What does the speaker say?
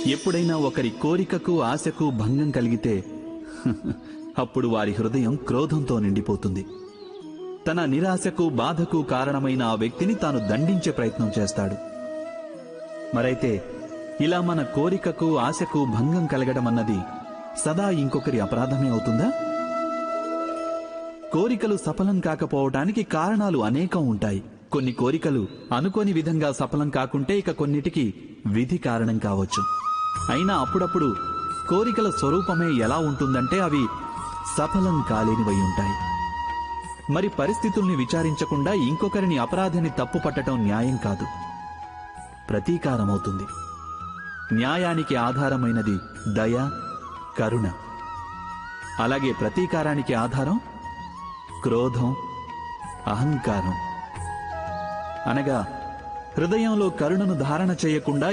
ఎప్పుడైనా ఒకరి కోరికకు ఆశకు భంగం కలిగితే అప్పుడు వారి హృదయం క్రోధంతో నిండిపోతుంది. తన నిరాశకు బాధకు కారణమైన ఆ వ్యక్తిని తాను దండించే ప్రయత్నం చేస్తాడు. మరైతే ఇలా మన కోరికకు ఆశకు భంగం కలగడం అన్నది సదా ఇంకొకరి అపరాధమే అవుతుందా? కోరికలు సఫలం కాకపోవటానికి కారణాలు అనేకం ఉంటాయి. కొన్ని కోరికలు అనుకోని విధంగా సఫలం కాకుంటే ఇక కొన్నిటికి విధి కారణం కావచ్చు. అయినా అప్పుడప్పుడు కోరికల స్వరూపమే ఎలా ఉంటుందంటే అవి సఫలం కాలేనివై ఉంటాయి. మరి పరిస్థితుల్ని విచారించకుండా ఇంకొకరిని అపరాధిని తప్పు పట్టడం న్యాయం కాదు, ప్రతీకారమవుతుంది. న్యాయానికి ఆధారమైనది దయ, కరుణ. అలాగే ప్రతీకారానికి ఆధారం క్రోధం, అహంకారం. అనగా హృదయంలో కరుణను ధారణ చేయకుండా